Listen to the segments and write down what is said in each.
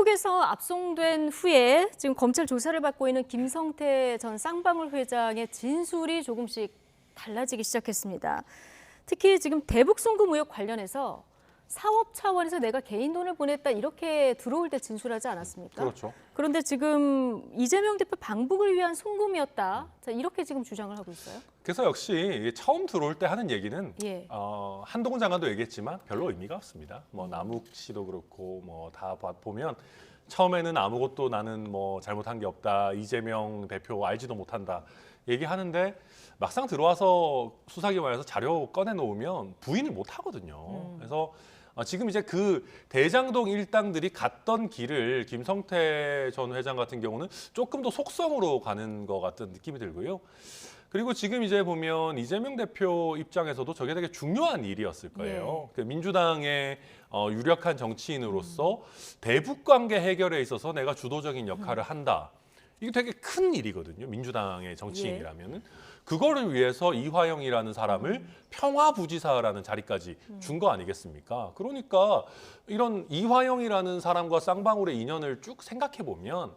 대북에서 압송된 후에 지금 검찰 조사를 받고 있는 김성태 전 쌍방울 회장의 진술이 조금씩 달라지기 시작했습니다. 특히 지금 대북 송금 의혹 관련해서 사업 차원에서 내가 개인 돈을 보냈다 이렇게 들어올 때 진술하지 않았습니까? 그렇죠. 그런데 지금 이재명 대표 방북을 위한 송금이었다. 자, 이렇게 지금 주장을 하고 있어요. 그래서 역시 처음 들어올 때 하는 얘기는 예. 한동훈 장관도 얘기했지만 별로 의미가 없습니다. 뭐 남욱 씨도 그렇고 뭐 다 보면 처음에는 아무것도 나는 뭐 잘못한 게 없다. 이재명 대표 알지도 못한다. 얘기하는데 막상 들어와서 수사기관에서 자료 꺼내 놓으면 부인을 못 하거든요. 그래서 지금 이제 그 대장동 일당들이 갔던 길을 김성태 전 회장 같은 경우는 조금 더 속성으로 가는 것 같은 느낌이 들고요. 그리고 지금 이제 보면 이재명 대표 입장에서도 저게 되게 중요한 일이었을 거예요. 그 민주당의 유력한 정치인으로서 대북 관계 해결에 있어서 내가 주도적인 역할을 한다. 이게 되게 큰 일이거든요. 민주당의 정치인이라면은. 그거를 위해서 이화영이라는 사람을 평화부지사라는 자리까지 준 거 아니겠습니까? 그러니까 이런 이화영이라는 사람과 쌍방울의 인연을 쭉 생각해 보면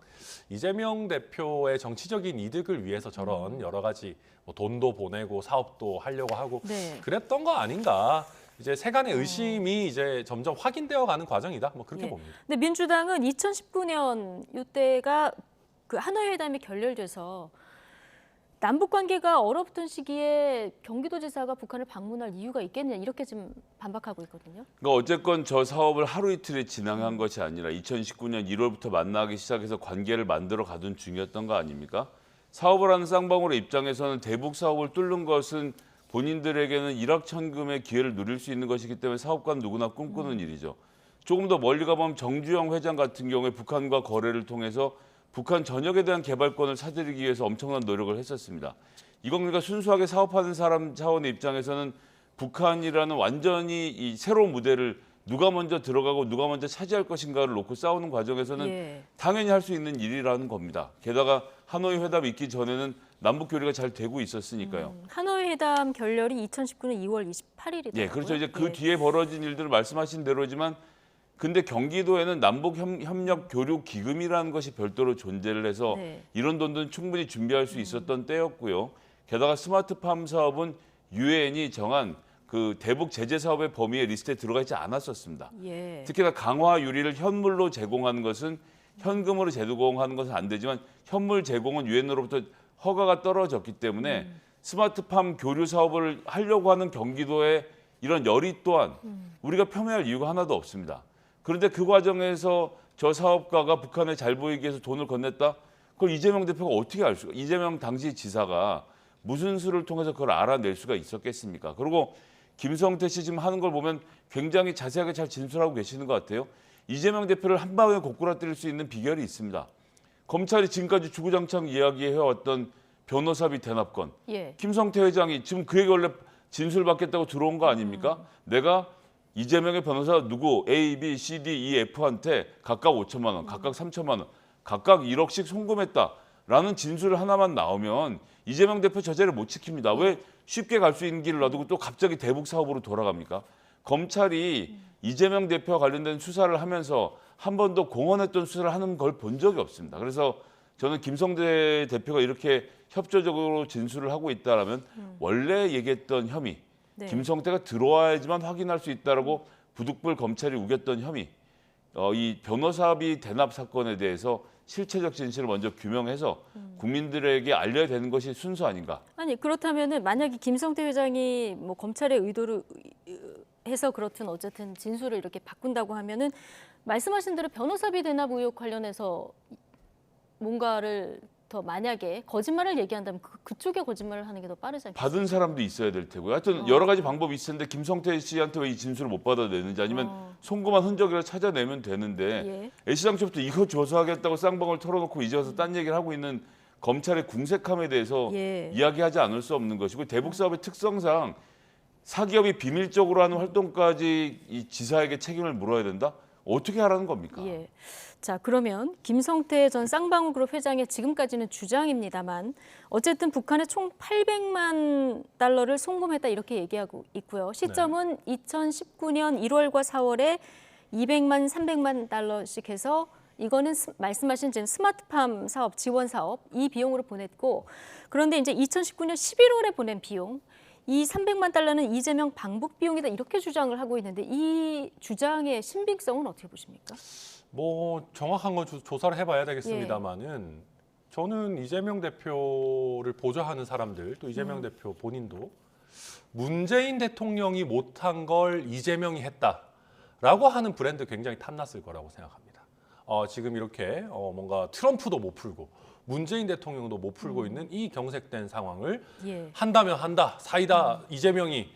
이재명 대표의 정치적인 이득을 위해서 저런 여러 가지 뭐 돈도 보내고 사업도 하려고 하고 그랬던 거 아닌가? 이제 세간의 의심이 이제 점점 확인되어 가는 과정이다. 뭐 그렇게 봅니다. 근데 민주당은 2019년 이때가 그 하노이 회담이 결렬돼서 남북 관계가 얼어붙은 시기에 경기도지사가 북한을 방문할 이유가 있겠냐 이렇게 지금 반박하고 있거든요. 그러니까 어쨌건 저 사업을 하루 이틀에 진행한 것이 아니라 2019년 1월부터 만나기 시작해서 관계를 만들어 가던 중이었던 거 아닙니까? 사업을 하는 쌍방울의 입장에서는 대북 사업을 뚫는 것은 본인들에게는 일확천금의 기회를 누릴 수 있는 것이기 때문에 사업가는 누구나 꿈꾸는 일이죠. 조금 더 멀리 가보면 정주영 회장 같은 경우에 북한과 거래를 통해서 북한 전역에 대한 개발권을 사들이기 위해서 엄청난 노력을 했었습니다. 이건 그러니까 순수하게 사업하는 사람 차원의 입장에서는 북한이라는 완전히 이 새로운 무대를 누가 먼저 들어가고 누가 먼저 차지할 것인가를 놓고 싸우는 과정에서는 당연히 할 수 있는 일이라는 겁니다. 게다가 하노이 회담 있기 전에는 남북 교류가 잘 되고 있었으니까요. 하노이 회담 결렬이 2019년 2월 28일이더라고요. 예, 그렇죠. 이제 그 뒤에 벌어진 일들을 말씀하신 대로지만 근데 경기도에는 남북 협력 교류 기금이라는 것이 별도로 존재를 해서 이런 돈들은 충분히 준비할 수 있었던 때였고요. 게다가 스마트팜 사업은 유엔이 정한 그 대북 제재 사업의 범위에 리스트에 들어가 있지 않았었습니다. 특히나 강화 유리를 현물로 제공하는 것은 현금으로 제공하는 것은 안 되지만 현물 제공은 유엔으로부터 허가가 떨어졌기 때문에 스마트팜 교류 사업을 하려고 하는 경기도의 이런 열의 또한 우리가 폄훼할 이유가 하나도 없습니다. 그런데 그 과정에서 저 사업가가 북한에 잘 보이기 위해서 돈을 건넸다? 그걸 이재명 대표가 어떻게 알 수가? 이재명 당시 지사가 무슨 수를 통해서 그걸 알아낼 수가 있었겠습니까? 그리고 김성태 씨 지금 하는 걸 보면 굉장히 자세하게 잘 진술하고 계시는 것 같아요. 이재명 대표를 한 방에 고꾸라뜨릴 수 있는 비결이 있습니다. 검찰이 지금까지 주구장창 이야기해왔던 변호사비 대납권. 김성태 회장이 지금 그 얘기 원래 진술받겠다고 들어온 거 아닙니까? 내가 이재명의 변호사 누구 A, B, C, D, E, F한테 각각 5천만 원, 각각 3천만 원, 각각 1억씩 송금했다라는 진술 하나만 나오면 이재명 대표 저죄를 못 지킵니다. 왜 쉽게 갈 수 있는 길을 놔두고 또 갑자기 대북 사업으로 돌아갑니까? 검찰이 이재명 대표와 관련된 수사를 하면서 한 번도 공언했던 수사를 하는 걸 본 적이 없습니다. 그래서 저는 김성태 대표가 이렇게 협조적으로 진술을 하고 있다라면 원래 얘기했던 혐의, 김성태가 들어와야지만 확인할 수 있다라고 부득불 검찰이 우겼던 혐의, 이 변호사비 대납 사건에 대해서 실체적 진실을 먼저 규명해서 국민들에게 알려야 되는 것이 순서 아닌가? 아니 그렇다면은 만약에 김성태 회장이 뭐 검찰의 의도를 해서 그렇든 어쨌든 진술을 이렇게 바꾼다고 하면은 말씀하신 대로 변호사비 대납 의혹 관련해서 뭔가를 더 만약에 거짓말을 얘기한다면 그쪽에 거짓말을 하는 게 더 빠르지 않겠습니까? 받은 사람도 있어야 될 테고요. 하여튼 여러 가지 방법이 있을 텐데 김성태 씨한테 왜 이 진술을 못 받아내는지 아니면 송금한 흔적이라도 찾아내면 되는데 애시당초부터 이거 조사하겠다고 쌍방울 털어놓고 이제 와서 딴 얘기를 하고 있는 검찰의 궁색함에 대해서 이야기하지 않을 수 없는 것이고 대북 사업의 특성상 사기업이 비밀적으로 하는 활동까지 이 지사에게 책임을 물어야 된다? 어떻게 하라는 겁니까? 자, 그러면 김성태 전 쌍방울 그룹 회장의 지금까지는 주장입니다만 어쨌든 북한에 총 800만 달러를 송금했다 이렇게 얘기하고 있고요. 시점은 2019년 1월과 4월에 200만, 300만 달러씩 해서 이거는 말씀하신 지금 스마트팜 사업 지원 사업 이 비용으로 보냈고 그런데 이제 2019년 11월에 보낸 비용 이 300만 달러는 이재명 방북 비용이다 이렇게 주장을 하고 있는데 이 주장의 신빙성은 어떻게 보십니까? 뭐 정확한 건 조사를 해봐야 되겠습니다만은 저는 이재명 대표를 보좌하는 사람들 또 이재명 대표 본인도 문재인 대통령이 못한 걸 이재명이 했다라고 하는 브랜드 굉장히 탐났을 거라고 생각합니다. 지금 이렇게 뭔가 트럼프도 못 풀고 문재인 대통령도 못 풀고 있는 이 경색된 상황을 한다면 한다. 사이다 이재명이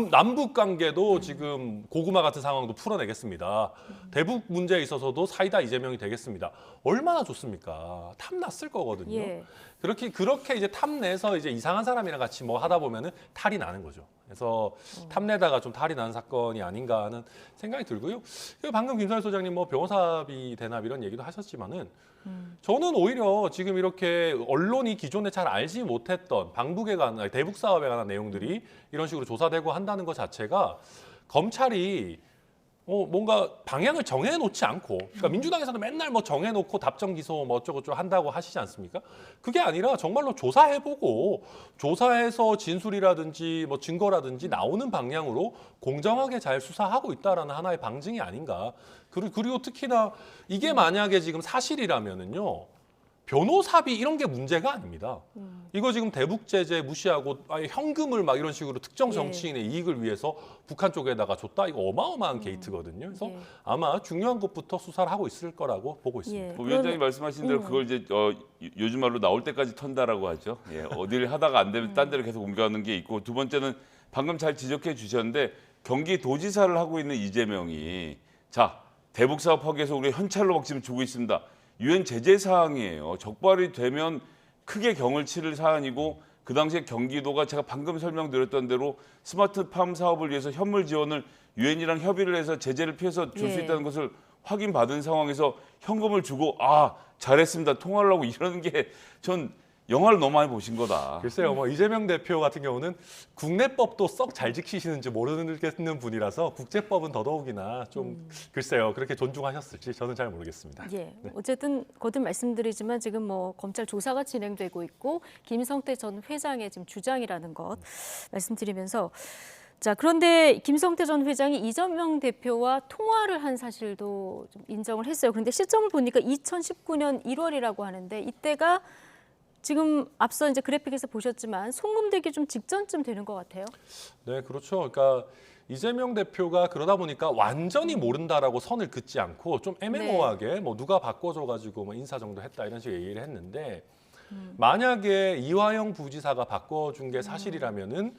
남북 관계도 지금 고구마 같은 상황도 풀어내겠습니다. 대북 문제에 있어서도 사이다 이재명이 되겠습니다. 얼마나 좋습니까? 탐났을 거거든요. 그렇게 이제 탐내서 이제 이상한 사람이랑 같이 뭐 하다 보면은 탈이 나는 거죠. 그래서 탐내다가 좀 탈이 나는 사건이 아닌가 하는 생각이 들고요. 방금 김선일 소장님 뭐 변호사비 대납 이런 얘기도 하셨지만은 저는 오히려 지금 이렇게 언론이 기존에 잘 알지 못했던 방북에 관한 대북 사업에 관한 내용들이 이런 식으로 조사되고 한다는 것 자체가 검찰이 뭔가 방향을 정해놓지 않고, 그러니까 민주당에서는 맨날 뭐 정해놓고 답정 기소 뭐 어쩌고저쩌고 한다고 하시지 않습니까? 그게 아니라 정말로 조사해보고 조사해서 진술이라든지 뭐 증거라든지 나오는 방향으로 공정하게 잘 수사하고 있다라는 하나의 방증이 아닌가. 그리고 특히나 이게 만약에 지금 사실이라면은요. 변호사비 이런 게 문제가 아닙니다. 이거 지금 대북 제재 무시하고 아예 현금을 막 이런 식으로 특정 정치인의 이익을 위해서 북한 쪽에다가 줬다. 이거 어마어마한 게이트거든요. 그래서 아마 중요한 것부터 수사를 하고 있을 거라고 보고 있습니다. 위원장이 말씀하신 대로 그걸 이제 요즘 말로 나올 때까지 턴다라고 하죠. 어디를 하다가 안 되면 딴 데로 계속 옮겨가는 게 있고, 두 번째는 방금 잘 지적해 주셨는데 경기도지사를 하고 있는 이재명이 자 대북 사업 하기 위해서 우리 현찰로 막 지금 주고 있습니다. 유엔 제재 사항이에요. 적발이 되면 크게 경을 치를 사안이고, 그 당시에 경기도가 제가 방금 설명드렸던 대로 스마트팜 사업을 위해서 현물 지원을 유엔이랑 협의를 해서 제재를 피해서 줄 수 있다는 것을 확인받은 상황에서 현금을 주고 잘했습니다. 통화를 하고 이러는 게 전 영화를 너무 많이 보신 거다. 글쎄요, 뭐 이재명 대표 같은 경우는 국내법도 썩 잘 지키시는지 모르겠는 분이라서 국제법은 더더욱이나 좀 글쎄요, 그렇게 존중하셨을지 저는 잘 모르겠습니다. 어쨌든 거듭 말씀드리지만 지금 뭐 검찰 조사가 진행되고 있고 김성태 전 회장의 지금 주장이라는 것 말씀드리면서 자 그런데 김성태 전 회장이 이재명 대표와 통화를 한 사실도 좀 인정을 했어요. 그런데 시점을 보니까 2019년 1월이라고 하는데 이때가 지금 앞서 이제 그래픽에서 보셨지만 송금되기 좀 직전쯤 되는 것 같아요. 네, 그렇죠. 그러니까 이재명 대표가 그러다 보니까 완전히 모른다라고 선을 긋지 않고 좀 애매모호하게 뭐 누가 바꿔줘가지고 뭐 인사 정도 했다 이런 식으로 얘기를 했는데 만약에 이화영 부지사가 바꿔준 게 사실이라면은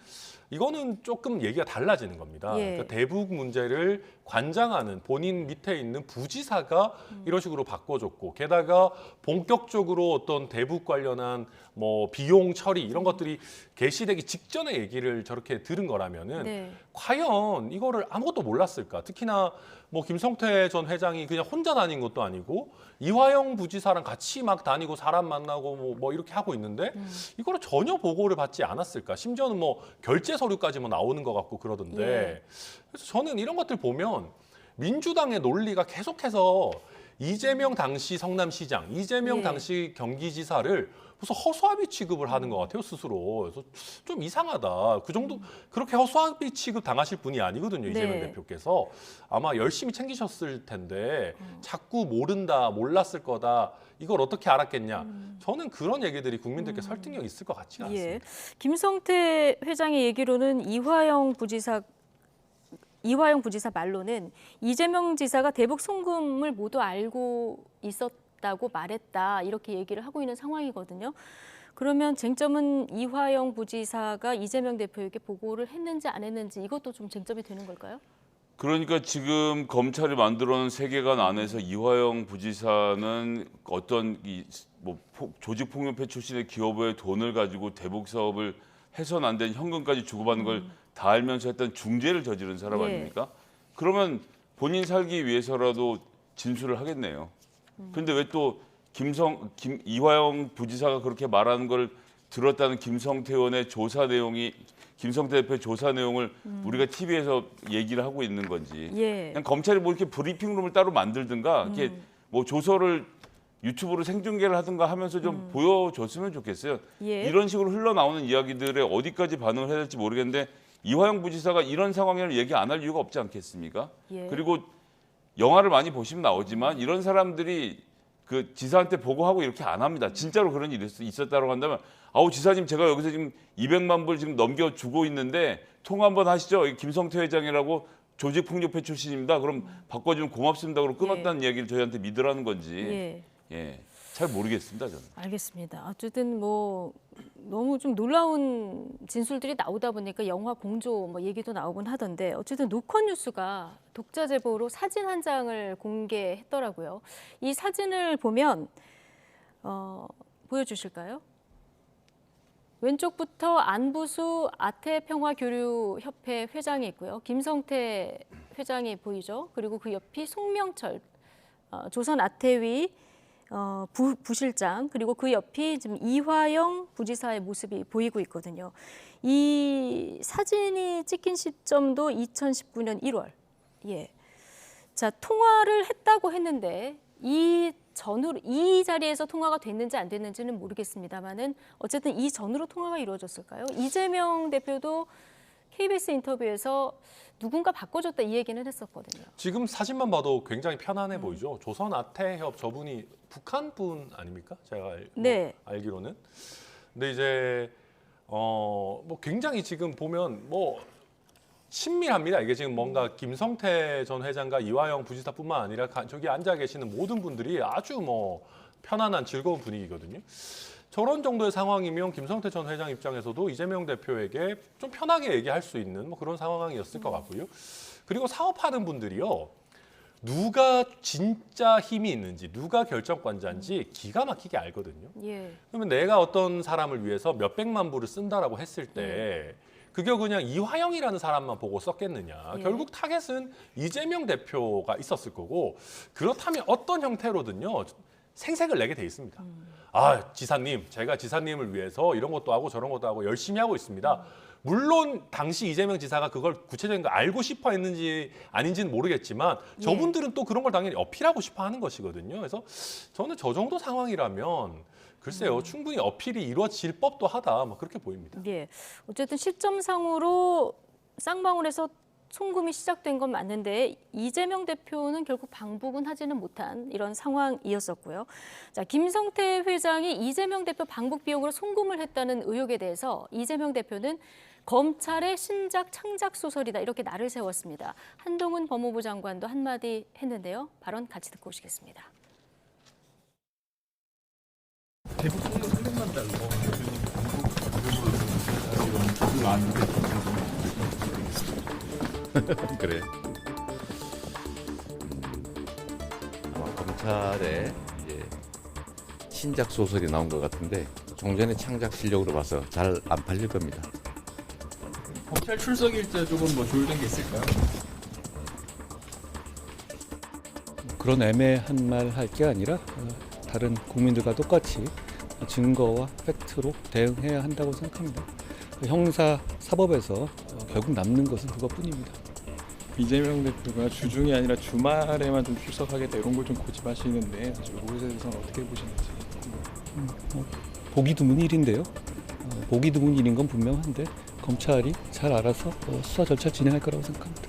이거는 조금 얘기가 달라지는 겁니다. 그러니까 대북 문제를 관장하는 본인 밑에 있는 부지사가 이런 식으로 바꿔줬고, 게다가 본격적으로 어떤 대북 관련한 뭐 비용 처리 이런 것들이 개시되기 직전에 얘기를 저렇게 들은 거라면은 과연 이거를 아무것도 몰랐을까? 특히나 뭐 김성태 전 회장이 그냥 혼자 다닌 것도 아니고 이화영 부지사랑 같이 막 다니고 사람 만나고 뭐 이렇게 하고 있는데 이거를 전혀 보고를 받지 않았을까? 심지어는 뭐 결제 서류까지 뭐 나오는 것 같고 그러던데 그래서 저는 이런 것들 보면 민주당의 논리가 계속해서 이재명 당시 성남시장, 이재명 당시 경기지사를 무슨 허수아비 취급을 하는 것 같아요 스스로. 그래서 좀 이상하다. 그 정도 그렇게 허수아비 취급 당하실 분이 아니거든요 이재명 대표께서. 아마 열심히 챙기셨을 텐데 자꾸 모른다, 몰랐을 거다. 이걸 어떻게 알았겠냐. 저는 그런 얘기들이 국민들께 설득력 있을 것 같지가 않습니다. 김성태 회장의 얘기로는 이화영 부지사 말로는 이재명 지사가 대북 송금을 모두 알고 있었다고 말했다 이렇게 얘기를 하고 있는 상황이거든요. 그러면 쟁점은 이화영 부지사가 이재명 대표에게 보고를 했는지 안 했는지 이것도 좀 쟁점이 되는 걸까요? 그러니까 지금 검찰이 만들어놓은 세계관 안에서 이화영 부지사는 어떤 뭐 조직폭력배 출신의 기업의 돈을 가지고 대북 사업을 해선 안 된 현금까지 주고받는 걸 다 알면서 했던 중재를 저지른 사람 아닙니까? 그러면 본인 살기 위해서라도 진술을 하겠네요. 그런데 왜 또 이화영 부지사가 그렇게 말하는 걸 들었다는 김성태 의원의 조사 내용이 김성태 대표의 조사 내용을 우리가 TV에서 얘기를 하고 있는 건지 그냥 검찰이 뭐 이렇게 브리핑룸을 따로 만들든가 이렇게 뭐 조서를 유튜브로 생중계를 하든가 하면서 좀 보여줬으면 좋겠어요. 예. 이런 식으로 흘러나오는 이야기들에 어디까지 반응을 해야 될지 모르겠는데 이화영 부지사가 이런 상황을 얘기 안 할 이유가 없지 않겠습니까? 예. 그리고 영화를 많이 보시면 나오지만 이런 사람들이 그 지사한테 보고하고 이렇게 안 합니다. 진짜로 그런 일이 있었다고 한다면 아우 지사님 제가 여기서 지금 200만 불 지금 넘겨주고 있는데 통화 한번 하시죠. 김성태 회장이라고 조직폭력배 출신입니다. 그럼 바꿔주면 고맙습니다. 그러고 끊었다는 얘기를 저희한테 믿으라는 건지 잘 모르겠습니다. 저는. 알겠습니다. 어쨌든 뭐 너무 좀 놀라운 진술들이 나오다 보니까 영화 공조 뭐 얘기도 나오곤 하던데 어쨌든 노컷뉴스가 독자 제보로 사진 한 장을 공개했더라고요. 이 사진을 보면 보여주실까요? 왼쪽부터 안부수 아태평화교류협회 회장이 있고요. 김성태 회장이 보이죠. 그리고 그 옆이 송명철 조선 아태위 부실장 그리고 그 옆이 지금 이화영 부지사의 모습이 보이고 있거든요. 이 사진이 찍힌 시점도 2019년 1월. 예. 자, 통화를 했다고 했는데 이 자리에서 통화가 됐는지 안 됐는지는 모르겠습니다만은 어쨌든 이 전후로 통화가 이루어졌을까요? 이재명 대표도 KBS 인터뷰에서 누군가 바꿔줬다 이 얘기는 했었거든요. 지금 사진만 봐도 굉장히 편안해 보이죠. 조선 아태협 저분이 북한 분 아닙니까? 제가 네. 알기로는. 근데 이제 뭐 굉장히 지금 보면 뭐 친밀합니다. 이게 지금 뭔가 김성태 전 회장과 이화영 부지사뿐만 아니라 저기 앉아 계시는 모든 분들이 아주 뭐 편안한 즐거운 분위기거든요. 저런 정도의 상황이면 김성태 전 회장 입장에서도 이재명 대표에게 좀 편하게 얘기할 수 있는 뭐 그런 상황이었을 것 같고요. 그리고 사업하는 분들이요. 누가 진짜 힘이 있는지, 누가 결정권자인지 기가 막히게 알거든요. 예. 그러면 내가 어떤 사람을 위해서 몇백만 불을 쓴다라고 했을 때 그게 그냥 이화영이라는 사람만 보고 썼겠느냐. 예. 결국 타겟은 이재명 대표가 있었을 거고 그렇다면 어떤 형태로든요. 생색을 내게 돼 있습니다. 아, 지사님, 제가 지사님을 위해서 이런 것도 하고 저런 것도 하고 열심히 하고 있습니다. 물론 당시 이재명 지사가 그걸 구체적인 거 알고 싶어 했는지 아닌지는 모르겠지만 저분들은 또 그런 걸 당연히 어필하고 싶어 하는 것이거든요. 그래서 저는 저 정도 상황이라면 글쎄요, 충분히 어필이 이루어질 법도 하다, 뭐 그렇게 보입니다. 예. 어쨌든 시점상으로 쌍방울에서 송금이 시작된 건 맞는데 이재명 대표는 결국 방북은 하지는 못한 이런 상황이었었고요. 자, 김성태 회장이 이재명 대표 방북 비용으로 송금을 했다는 의혹에 대해서 이재명 대표는 검찰의 신작 창작 소설이다 이렇게 날을 세웠습니다. 한동훈 법무부 장관도 한마디 했는데요. 발언 같이 듣고 오시겠습니다. 대북 송금 300만 달러 대표님 방북 그래. 아마 검찰에 이제 신작 소설이 나온 것 같은데 종전의 창작 실력으로 봐서 잘 안 팔릴 겁니다. 검찰 출석 일자 조금 뭐 조율된 게 있을까요? 그런 애매한 말 할 게 아니라 다른 국민들과 똑같이 증거와 팩트로 대응해야 한다고 생각합니다. 형사 사법에서 결국 남는 것은 그것뿐입니다. 이재명 대표가 주중이 아니라 주말에만 좀 출석하겠다 이런 걸 좀 고집하시는데 사실 이거에 대해서는 어떻게 보시는지. 보기 드문 일인데요. 보기 드문 일인 건 분명한데 검찰이 잘 알아서 수사 절차 진행할 거라고 생각합니다.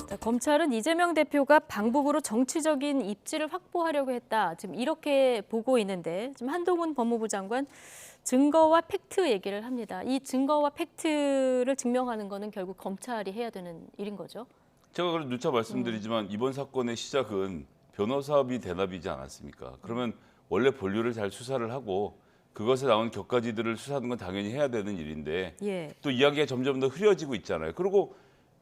자, 검찰은 이재명 대표가 방북으로 정치적인 입지를 확보하려고 했다. 지금 이렇게 보고 있는데 지금 한동훈 법무부 장관 증거와 팩트 얘기를 합니다. 이 증거와 팩트를 증명하는 거는 결국 검찰이 해야 되는 일인 거죠. 제가 그래도 누차 말씀드리지만 이번 사건의 시작은 변호사비 대납이지 않았습니까? 그러면 원래 본류를 잘 수사를 하고 그것에 나온 격가지들을 수사하는 건 당연히 해야 되는 일인데 예. 또 이야기가 점점 더 흐려지고 있잖아요. 그리고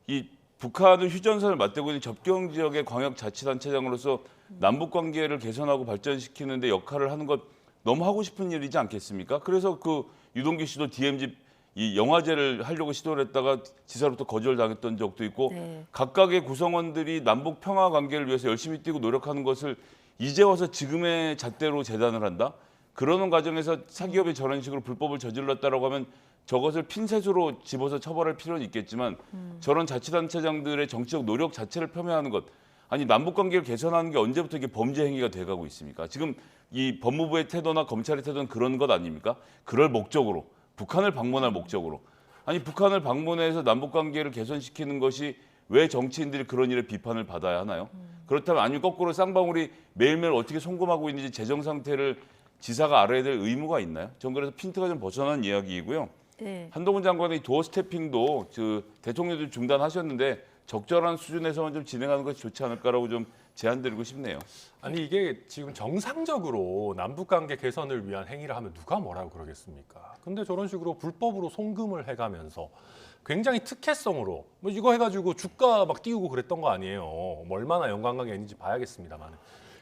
이 북한은 휴전선을 맞대고 있는 접경 지역의 광역자치단체장으로서 남북 관계를 개선하고 발전시키는 데 역할을 하는 것 너무 하고 싶은 일이지 않겠습니까? 그래서 그 유동규 씨도 DMZ 이 영화제를 하려고 시도를 했다가 지사로부터 거절당했던 적도 있고 네. 각각의 구성원들이 남북 평화 관계를 위해서 열심히 뛰고 노력하는 것을 이제 와서 지금의 잣대로 재단을 한다? 그러는 과정에서 사기업이 저런 식으로 불법을 저질렀다라고 하면 저것을 핀셋으로 집어서 처벌할 필요는 있겠지만 저런 자치단체장들의 정치적 노력 자체를 폄훼하는 것 아니 남북 관계를 개선하는 게 언제부터 이게 범죄 행위가 돼가고 있습니까? 지금 이 법무부의 태도나 검찰의 태도는 그런 것 아닙니까? 그럴 목적으로 북한을 방문할 목적으로 아니 북한을 방문해서 남북 관계를 개선시키는 것이 왜 정치인들이 그런 일에 비판을 받아야 하나요? 그렇다면 아니면 거꾸로 쌍방울이 매일매일 어떻게 송금하고 있는지 재정 상태를 지사가 알아야 될 의무가 있나요? 전 그래서 핀트가 좀 벗어난 이야기이고요. 네. 한동훈 장관의 도어 스태핑도 대통령도 중단하셨는데 적절한 수준에서만 좀 진행하는 것이 좋지 않을까라고 좀 제안드리고 싶네요. 아니 이게 지금 정상적으로 남북 관계 개선을 위한 행위를 하면 누가 뭐라고 그러겠습니까? 근데 저런 식으로 불법으로 송금을 해가면서 굉장히 특혜성으로 뭐 이거 해가지고 주가 막 띄우고 그랬던 거 아니에요. 뭐 얼마나 연관관계 있는지 봐야겠습니다만.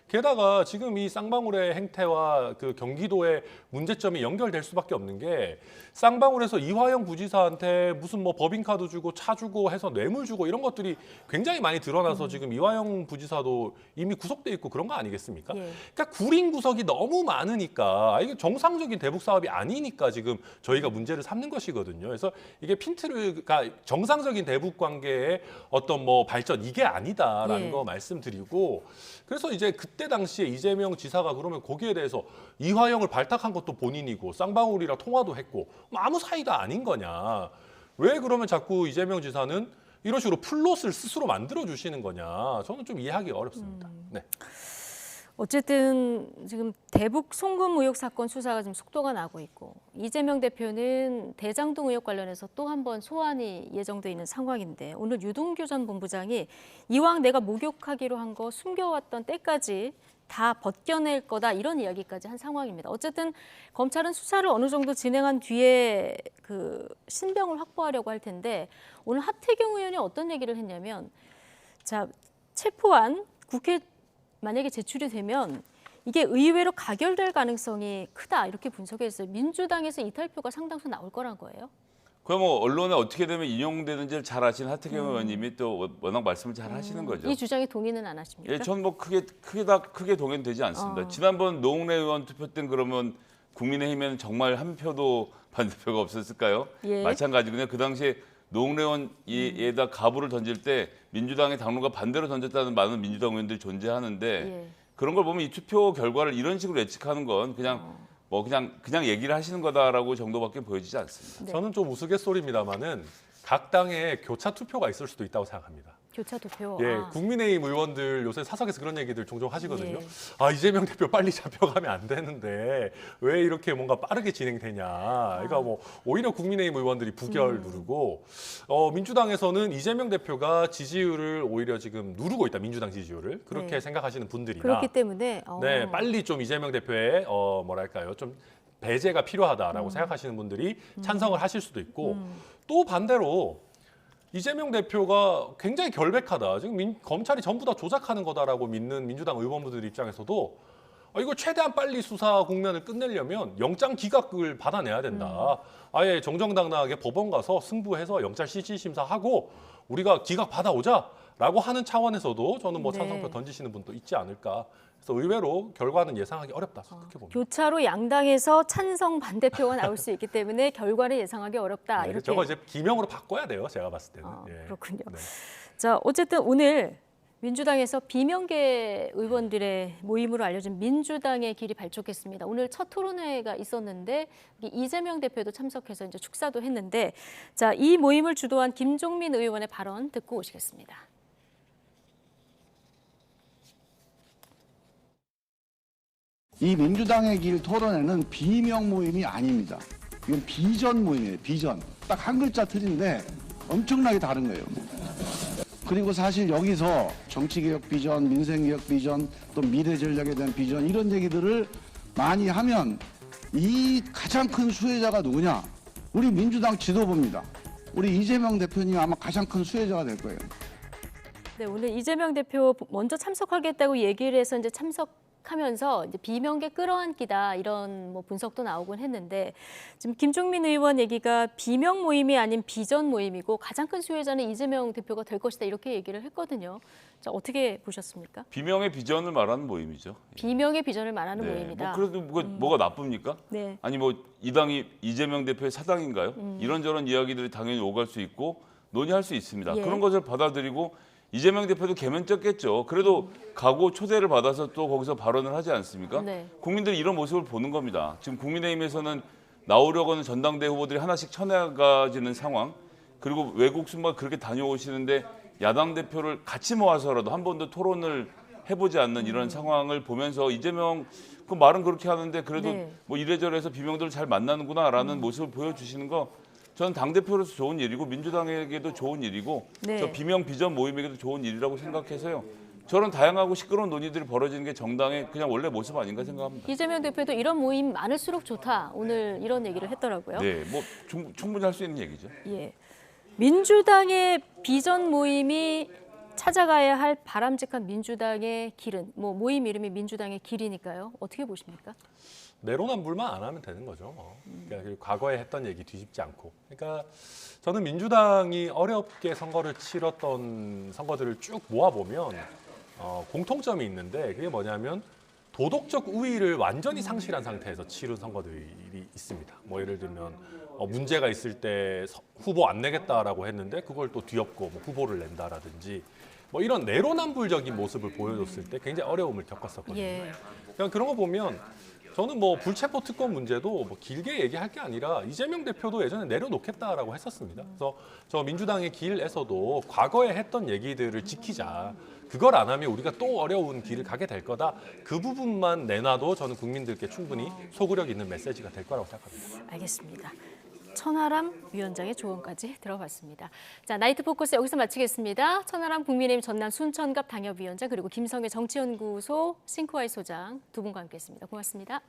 게다가 지금 이 쌍방울의 행태와 그 경기도의 문제점이 연결될 수밖에 없는 게 쌍방울에서 이화영 부지사한테 무슨 뭐 법인카드 주고 차 주고 해서 뇌물 주고 이런 것들이 굉장히 많이 드러나서 지금 이화영 부지사도 이미 구속돼 있고 그런 거 아니겠습니까? 예. 그러니까 구린 구석이 너무 많으니까 이게 정상적인 대북 사업이 아니니까 지금 저희가 문제를 삼는 것이거든요. 그래서 이게 핀트가 정상적인 대북 관계의 어떤 뭐 발전 이게 아니다라는 예. 거 말씀드리고 그래서 이제 그때 당시에 이재명 지사가 그러면 거기에 대해서 이화영을 발탁한 것도 본인이고 쌍방울이랑 통화도 했고 뭐 아무 사이가 아닌 거냐. 왜 그러면 자꾸 이재명 지사는 이런 식으로 플롯을 스스로 만들어 주시는 거냐. 저는 좀 이해하기 어렵습니다. 네. 어쨌든 지금 대북 송금 의혹 사건 수사가 지금 속도가 나고 있고 이재명 대표는 대장동 의혹 관련해서 또 한 번 소환이 예정돼 있는 상황인데 오늘 유동규 전 본부장이 이왕 내가 목욕하기로 한 거 숨겨왔던 때까지 다 벗겨낼 거다 이런 이야기까지 한 상황입니다. 어쨌든 검찰은 수사를 어느 정도 진행한 뒤에 그 신병을 확보하려고 할 텐데 오늘 하태경 의원이 어떤 얘기를 했냐면 자 체포안 국회 만약에 제출이 되면 이게 의외로 가결될 가능성이 크다 이렇게 분석했어요. 민주당에서 이탈표가 상당수 나올 거란 거예요. 그럼 뭐 언론에 어떻게 되면 인용되는지를 잘 아시는 하태경 의원님이 또 워낙 말씀을 잘 하시는 거죠. 이 주장에 동의는 안 하십니까? 예, 전 뭐 크게 동의되지 않습니다. 지난번 노웅래 의원 투표 때는 그러면 국민의힘에는 정말 한 표도 반대표가 없었을까요? 예. 마찬가지군요. 그 당시에 노웅래 의원에다 가부를 던질 때 민주당의 당론과 반대로 던졌다는 많은 민주당 의원들이 존재하는데 예. 그런 걸 보면 이 투표 결과를 이런 식으로 예측하는 건 그냥 뭐 그냥 얘기를 하시는 거다라고 정도밖에 보여지지 않습니다. 네. 저는 좀 우스갯소리입니다만은 각 당에 교차 투표가 있을 수도 있다고 생각합니다. 교차 투표. 예, 아. 국민의힘 의원들 요새 사석에서 그런 얘기들 종종 하시거든요. 예. 아, 이재명 대표 빨리 잡혀가면 안 되는데 왜 이렇게 뭔가 빠르게 진행되냐. 그러니까 뭐 오히려 국민의힘 의원들이 부결 누르고 민주당에서는 이재명 대표가 지지율을 오히려 지금 누르고 있다. 민주당 지지율을. 그렇게 네. 생각하시는 분들이나 그렇기 때문에 네, 빨리 좀 이재명 대표의 뭐랄까요? 좀 배제가 필요하다라고 생각하시는 분들이 찬성을 하실 수도 있고 또 반대로 이재명 대표가 굉장히 결백하다. 지금 검찰이 전부 다 조작하는 거다라고 믿는 민주당 의원분들 입장에서도 이거 최대한 빨리 수사 국면을 끝내려면 영장 기각을 받아내야 된다. 아예 정정당당하게 법원 가서 승부해서 영장 실질 심사하고 우리가 기각 받아오자라고 하는 차원에서도 저는 뭐 네. 찬성표 던지시는 분도 있지 않을까. 그래서 의외로 결과는 예상하기 어렵다. 그렇게 봅니다. 교차로 양당에서 찬성 반대표가 나올 수 있기 때문에 결과를 예상하기 어렵다. 네, 이렇게. 저거 이제 기명으로 바꿔야 돼요. 제가 봤을 때는. 예. 그렇군요. 네. 자, 어쨌든 오늘 민주당에서 비명계 의원들의 모임으로 알려진 민주당의 길이 발족했습니다. 오늘 첫 토론회가 있었는데 이재명 대표도 참석해서 이제 축사도 했는데, 자, 이 모임을 주도한 김종민 의원의 발언 듣고 오시겠습니다. 이 민주당의 길 토론회는 비명 모임이 아닙니다. 이건 비전 모임이에요. 비전. 딱 한 글자 틀린데 엄청나게 다른 거예요. 그리고 사실 여기서 정치개혁 비전, 민생개혁 비전, 또 미래 전략에 대한 비전 이런 얘기들을 많이 하면 이 가장 큰 수혜자가 누구냐? 우리 민주당 지도부입니다. 우리 이재명 대표님이 아마 가장 큰 수혜자가 될 거예요. 네, 오늘 이재명 대표 먼저 참석하겠다고 얘기를 해서 이제 참석하면서 이제 비명계 끌어안기다 이런 뭐 분석도 나오곤 했는데 지금 김종민 의원 얘기가 비명 모임이 아닌 비전 모임이고 가장 큰 수혜자는 이재명 대표가 될 것이다 이렇게 얘기를 했거든요. 자, 어떻게 보셨습니까? 비명의 비전을 말하는 모임이죠. 비명의 비전을 말하는 네, 모임이다. 뭐 그래도 뭐가 나쁩니까? 네. 아니 뭐 이 당이 이재명 대표의 사당인가요? 이런저런 이야기들이 당연히 오갈 수 있고 논의할 수 있습니다. 예. 그런 것을 받아들이고 이재명 대표도 개면쩍겠죠. 그래도 가고 초대를 받아서 또 거기서 발언을 하지 않습니까? 네. 국민들이 이런 모습을 보는 겁니다. 지금 국민의힘에서는 나오려고 하는 전당대회 후보들이 하나씩 쳐나가지는 상황, 그리고 외국 순방 그렇게 다녀오시는데 야당 대표를 같이 모아서라도 한 번 더 토론을 해보지 않는 이런 상황을 보면서 이재명 그 말은 그렇게 하는데 그래도 네. 뭐 이래저래서 비명들을 잘 만나는구나라는 모습을 보여주시는 거 저는 당대표로서 좋은 일이고 민주당에게도 좋은 일이고 네. 저 비명 비전 모임에게도 좋은 일이라고 생각해서요. 저런 다양하고 시끄러운 논의들이 벌어지는 게 정당의 그냥 원래 모습 아닌가 생각합니다. 이재명 대표도 이런 모임 많을수록 좋다. 오늘 이런 얘기를 했더라고요. 네, 뭐 충분히 할 수 있는 얘기죠. 예. 민주당의 비전 모임이 찾아가야 할 바람직한 민주당의 길은 뭐 모임 이름이 민주당의 길이니까요. 어떻게 보십니까? 내로남불만 안 하면 되는 거죠. 그러니까 과거에 했던 얘기 뒤집지 않고. 그러니까 저는 민주당이 어렵게 선거를 치렀던 선거들을 쭉 모아보면 공통점이 있는데 그게 뭐냐면 도덕적 우위를 완전히 상실한 상태에서 치른 선거들이 있습니다. 뭐 예를 들면 문제가 있을 때 후보 안 내겠다라고 했는데 그걸 또 뒤엎고 뭐 후보를 낸다라든지 뭐 이런 내로남불적인 모습을 보여줬을 때 굉장히 어려움을 겪었었거든요. 예. 그냥 그런 거 보면 저는 뭐 불체포 특권 문제도 뭐 길게 얘기할 게 아니라 이재명 대표도 예전에 내려놓겠다라고 했었습니다. 그래서 저 민주당의 길에서도 과거에 했던 얘기들을 지키자. 그걸 안 하면 우리가 또 어려운 길을 가게 될 거다. 그 부분만 내놔도 저는 국민들께 충분히 소구력 있는 메시지가 될 거라고 생각합니다. 알겠습니다. 천하람 위원장의 조언까지 들어봤습니다. 자, 나이트 포커스 여기서 마치겠습니다. 천하람 국민의힘 전남 순천갑 당협위원장 그리고 김성회 정치연구소 싱크와이 소장 두 분과 함께했습니다. 고맙습니다.